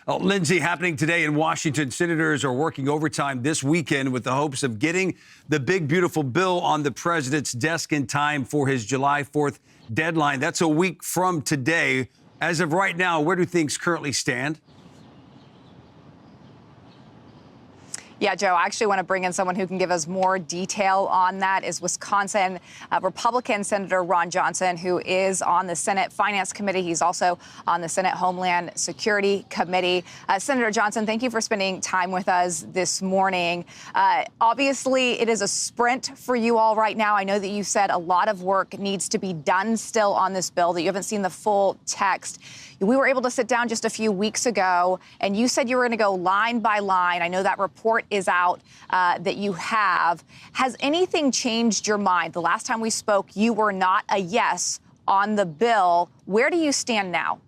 Lyndsay, happening today in Washington, senators are working overtime this weekend with the hopes of getting the big, beautiful bill on the president's desk in time for his July 4th deadline. That's a week from today. As of right now, where do things currently stand? Yeah, Joe, I actually want to bring in someone who can give us more detail on that. Is Wisconsin Republican Senator Ron Johnson, who is on the Senate Finance Committee. He's also on the Senate Homeland Security Committee. Senator Johnson, thank you for spending time with us this morning. Obviously, it is a sprint for you all right now. I know that you said a lot of work needs to be done still on this bill, that you haven't seen the full text. We were able to sit down just a few weeks ago, and you said you were going to go line by line. I know that report is out that you have. Has anything changed your mind? The last time we spoke, you were not a yes on the bill. Where do you stand now?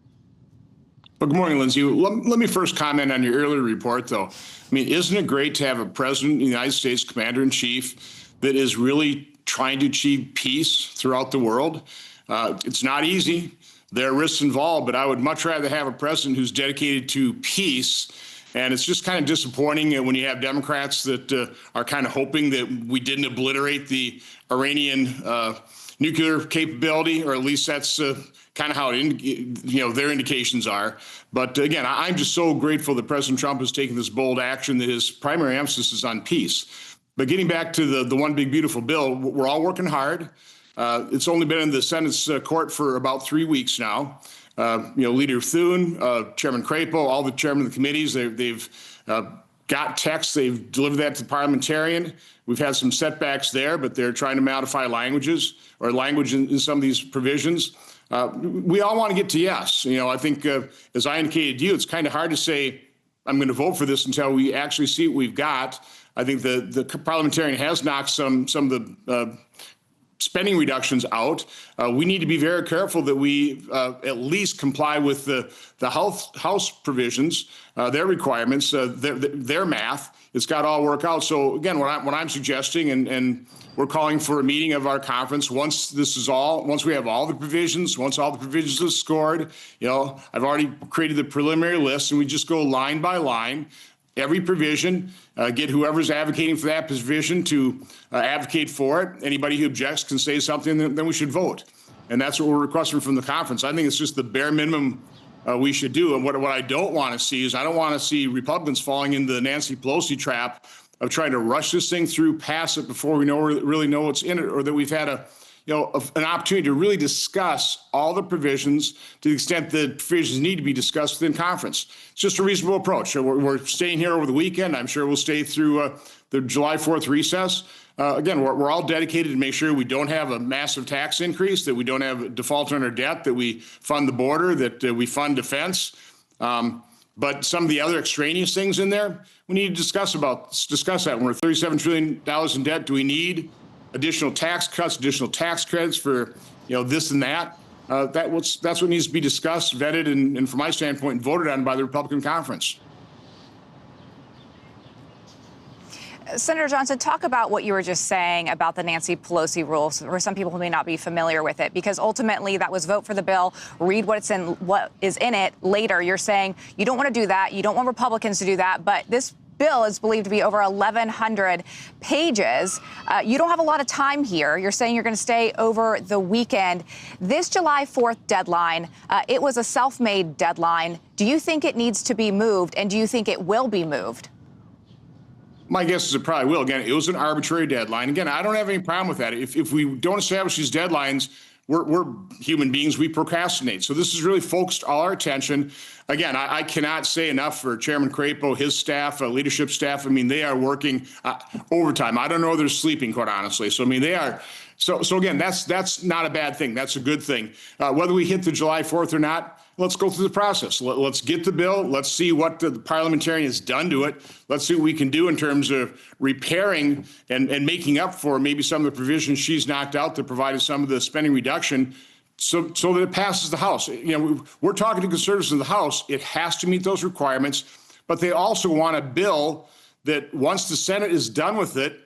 Well, good morning, Lyndsay. Let me first comment on your earlier report, though. I mean, isn't it great to have a president of the United States, commander-in-chief, that is really trying to achieve peace throughout the world? It's not easy. There are risks involved, but I would much rather have a president who's dedicated to peace. And it's just kind of disappointing when you have Democrats that are kind of hoping that we didn't obliterate the Iranian nuclear capability, or at least that's kind of how their indications are. But again, I'm just so grateful that President Trump has taken this bold action that his primary emphasis is on peace. But getting back to the one big beautiful bill, we're all working hard. It's only been in the Senate's court for about 3 weeks now. Leader Thune, Chairman Crapo, all the chairmen of the committees, they've got text. They've delivered that to the parliamentarian. We've had some setbacks there, but they're trying to modify language in some of these provisions. We all want to get to yes. I think, as I indicated to you, it's kind of hard to say, I'm going to vote for this until we actually see what we've got. I think the parliamentarian has knocked some of the spending reductions out. We need to be very careful that we at least comply with the House provisions, their requirements, their math. It's got to all work out. So again, what I'm suggesting, and we're calling for a meeting of our conference once we have all the provisions, once all the provisions are scored. I've already created the preliminary list, and we just go line by line. Every provision, get whoever's advocating for that provision to advocate for it. Anybody who objects can say something, then we should vote. And that's what we're requesting from the conference. I think it's just the bare minimum we should do. And what I don't want to see is I don't want to see Republicans falling into the Nancy Pelosi trap of trying to rush this thing through, pass it before we really know what's in it, or that we've had an opportunity to really discuss all the provisions to the extent that provisions need to be discussed within conference. It's just a reasonable approach. We're staying here over the weekend. I'm sure we'll stay through the July 4th recess. Again, we're all dedicated to make sure we don't have a massive tax increase, that we don't have a default on our debt, that we fund the border, that we fund defense. But some of the other extraneous things in there, we need to discuss that. When we're $37 trillion in debt, do we need additional tax cuts, additional tax credits for this and that? That's what needs to be discussed, vetted, and from my standpoint, voted on by the Republican conference. Senator Johnson, talk about what you were just saying about the Nancy Pelosi rules, for some people who may not be familiar with it, because ultimately that was vote for the bill, read what is in it later. You're saying you don't want to do that. You don't want Republicans to do that. But this bill is believed to be over 1,100 pages. You don't have a lot of time here. You're saying you're going to stay over the weekend. This July 4th deadline, it was a self-made deadline. Do you think it needs to be moved, and do you think it will be moved? My guess is it probably will. Again, it was an arbitrary deadline. Again, I don't have any problem with that. If we don't establish these deadlines, we're human beings. We procrastinate. So this has really focused all our attention. Again, I cannot say enough for Chairman Crapo, his staff, leadership staff. I mean, they are working overtime. I don't know they're sleeping, quite honestly. So, I mean, they are. So again, that's not a bad thing. That's a good thing. Whether we hit the July 4th or not, let's go through the process. Let's get the bill. Let's see what the parliamentarian has done to it. Let's see what we can do in terms of repairing and making up for maybe some of the provisions she's knocked out that provided some of the spending reduction, so that it passes the House. We're talking to conservatives in the House. It has to meet those requirements, but they also want a bill that once the Senate is done with it,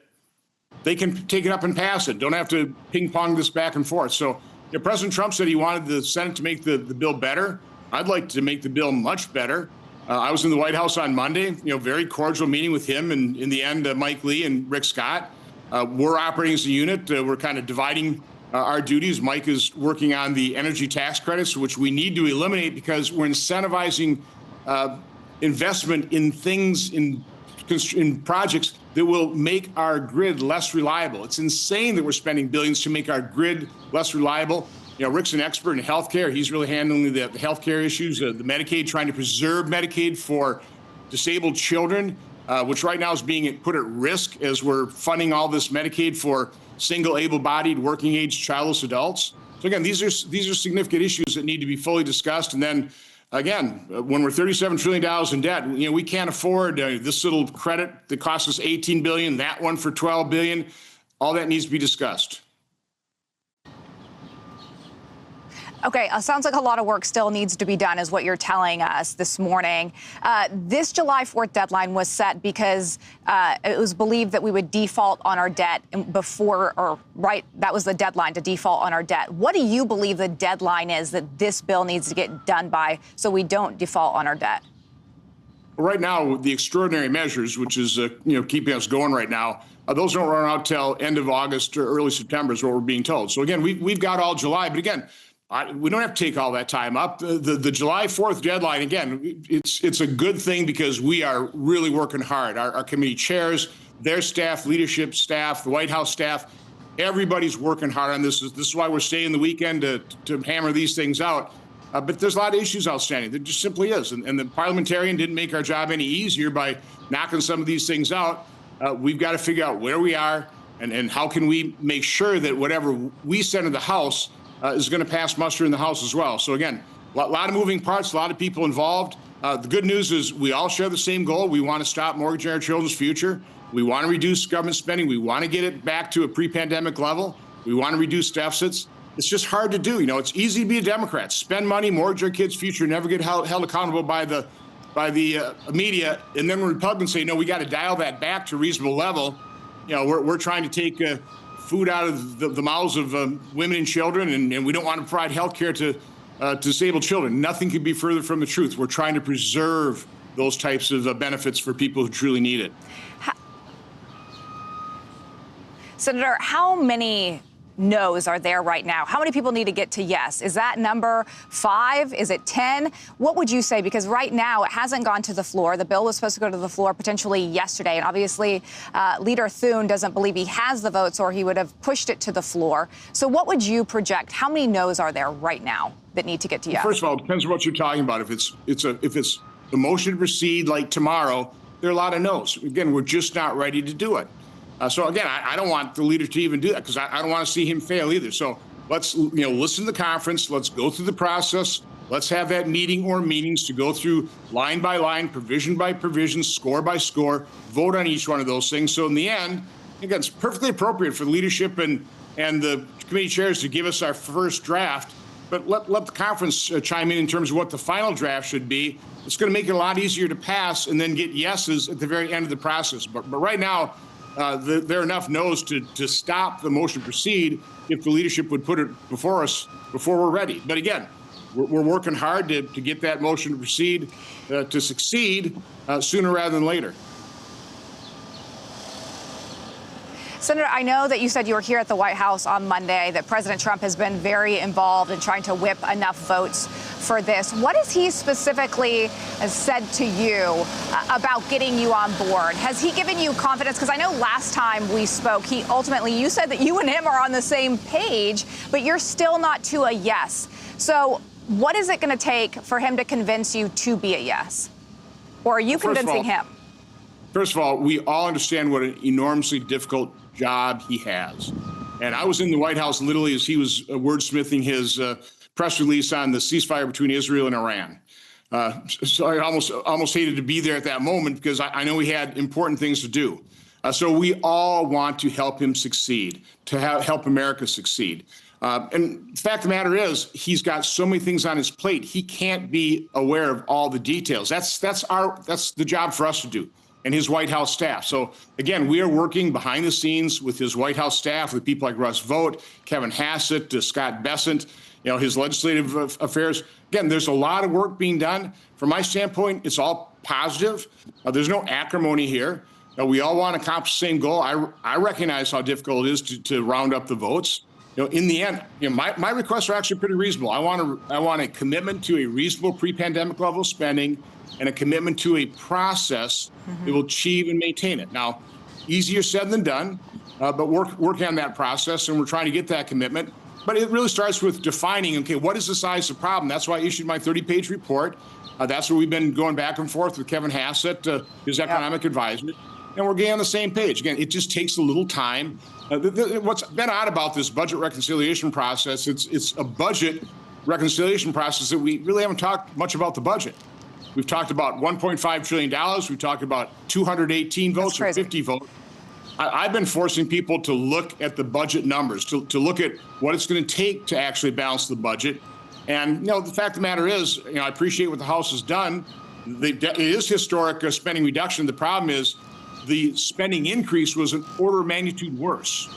they can take it up and pass it. Don't have to ping pong this back and forth. So President Trump said he wanted the Senate to make the bill better. I'd like to make the bill much better. I was in the White House on Monday, very cordial meeting with him, and in the end, Mike Lee and Rick Scott. We're operating as a unit. We're kind of dividing our duties. Mike is working on the energy tax credits, which we need to eliminate because we're incentivizing investment in things, in projects that will make our grid less reliable. It's insane that we're spending billions to make our grid less reliable. Rick's an expert in healthcare. He's really handling the healthcare issues, the Medicaid, trying to preserve Medicaid for disabled children, which right now is being put at risk as we're funding all this Medicaid for single able-bodied, working-age, childless adults. So again, these are significant issues that need to be fully discussed. And then again, when we're $37 trillion in debt, we can't afford this little credit that costs us $18 billion, that one for $12 billion. All that needs to be discussed. Okay, sounds like a lot of work still needs to be done is what you're telling us this morning. This July 4th deadline was set because it was believed that we would default on our debt that was the deadline to default on our debt. What do you believe the deadline is that this bill needs to get done by so we don't default on our debt? Right now, the extraordinary measures, which is keeping us going right now, those don't run out till end of August or early September is what we're being told. So again, we've got all July, but again, we don't have to take all that time up. The July 4th deadline, again, it's a good thing because we are really working hard. Our committee chairs, their staff, leadership staff, the White House staff, everybody's working hard on this. This is why we're staying the weekend to hammer these things out. But there's a lot of issues outstanding. There just simply is. And the parliamentarian didn't make our job any easier by knocking some of these things out. We've got to figure out where we are and how can we make sure that whatever we send to the House is going to pass muster in the House as well. So again, a lot of moving parts, a lot of people involved. The good news is we all share the same goal. We want to stop mortgaging our children's future. We want to reduce government spending. We want to get it back to a pre-pandemic level. We want to reduce deficits. It's just hard to do. It's easy to be a Democrat, spend money, mortgage our kids' future, never get held accountable by the media. And then when Republicans say, no, we got to dial that back to a reasonable level. We're trying to take food out of the mouths of women and children, and we don't want to provide health care to disabled children. Nothing could be further from the truth. We're trying to preserve those types of benefits for people who truly need it. Senator, how many no's are there right now? How many people need to get to yes? Is that number 5? Is it 10? What would you say? Because right now it hasn't gone to the floor. The bill was supposed to go to the floor potentially yesterday. And obviously, Leader Thune doesn't believe he has the votes or he would have pushed it to the floor. So what would you project? How many no's are there right now that need to get to yes? First of all, it depends on what you're talking about. If it's the motion to proceed like tomorrow, there are a lot of no's. Again, we're just not ready to do it. So again, I don't want the leader to even do that because I don't want to see him fail either. So let's listen to the conference. Let's go through the process. Let's have that meeting or meetings to go through line by line, provision by provision, score by score, vote on each one of those things. So in the end, again, it's perfectly appropriate for leadership and the committee chairs to give us our first draft. But let the conference chime in terms of what the final draft should be. It's going to make it a lot easier to pass and then get yeses at the very end of the process. But right now, there are enough no's to stop the motion to proceed if the leadership would put it before us before we're ready. But again, we're working hard to get that motion to proceed to succeed sooner rather than later. Senator, I know that you said you were here at the White House on Monday, that President Trump has been very involved in trying to whip enough votes for this. What has he specifically said to you about getting you on board? Has he given you confidence? Because I know last time we spoke, you said that you and him are on the same page, but you're still not to a yes. So what is it going to take for him to convince you to be a yes? Or are you convincing him? First of all, we all understand what an enormously difficult job he has. And I was in the White House literally as he was wordsmithing his press release on the ceasefire between Israel and Iran. So I almost hated to be there at that moment because I know he had important things to do. So we all want to help him succeed, to help America succeed. And the fact of the matter is, he's got so many things on his plate, he can't be aware of all the details. That's the job for us to do. and his White House staff. So again, we are working behind the scenes with his White House staff, with people like Russ Vought, Kevin Hassett, Scott Bessent, his legislative affairs. Again, there's a lot of work being done. From my standpoint, it's all positive. There's no acrimony here. We all want to accomplish the same goal. I recognize how difficult it is to round up the votes. In the end, my requests are actually pretty reasonable. I want a commitment to a reasonable pre-pandemic level of spending and a commitment to a process that will achieve and maintain it. Now, easier said than done, but working on that process, and we're trying to get that commitment. But it really starts with defining, okay, what is the size of the problem? That's why I issued my 30-page report. That's where we've been going back and forth with Kevin Hassett, his economic advisor, and we're getting on the same page. Again, it just takes a little time. What's been odd about this budget reconciliation process, it's a budget reconciliation process that we really haven't talked much about the budget. We've talked about $1.5 trillion. We've talked about 218 votes or 50 votes. I've been forcing people to look at the budget numbers, to look at what it's going to take to actually balance the budget. And, the fact of the matter is, I appreciate what the House has done. It is historic spending reduction. The problem is the spending increase was an order of magnitude worse.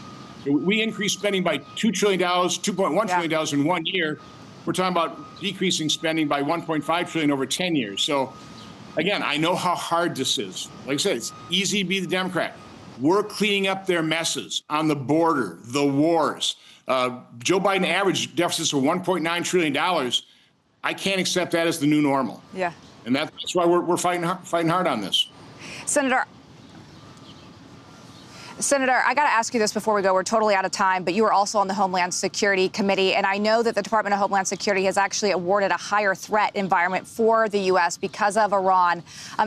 We increased spending by $2 trillion, $2.1 trillion in 1 year. We're talking about decreasing spending by $1.5 trillion over 10 years. So, again, I know how hard this is. Like I said, it's easy to be the Democrat. We're cleaning up their messes on the border, the wars. Joe Biden average deficits of $1.9 trillion. I can't accept that as the new normal. Yeah. And that's why we're fighting hard on this. Senator, I got to ask you this before we go. We're totally out of time, but you were also on the Homeland Security Committee, and I know that the Department of Homeland Security has actually awarded a higher threat environment for the U.S. because of Iran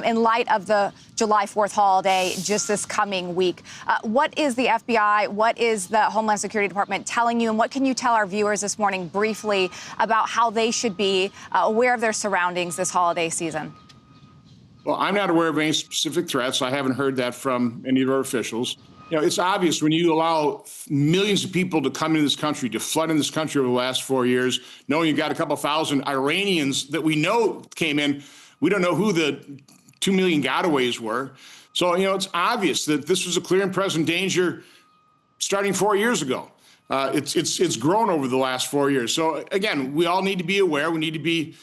in light of the July 4th holiday just this coming week. What is the FBI, what is the Homeland Security Department telling you, and what can you tell our viewers this morning briefly about how they should be aware of their surroundings this holiday season? Well, I'm not aware of any specific threats. I haven't heard that from any of our officials. It's obvious when you allow millions of people to come into this country, to flood in this country over the last 4 years, knowing you've got a couple thousand Iranians that we know came in. We don't know who the 2 million gotaways were. So, it's obvious that this was a clear and present danger starting 4 years ago. It's grown over the last 4 years. So, again, we all need to be aware. We need to be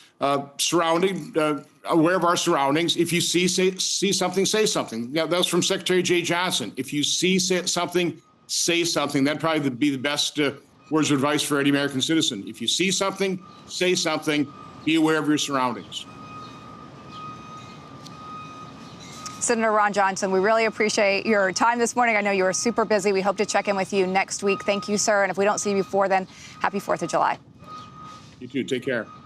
aware of our surroundings. If you see something, say something. That was from Secretary Jay Johnson. If you see something, say something. That'd probably be the best words of advice for any American citizen. If you see something, say something. Be aware of your surroundings. Senator Ron Johnson, we really appreciate your time this morning. I know you are super busy. We hope to check in with you next week. Thank you, sir. And if we don't see you before then, happy 4th of July. You too. Take care.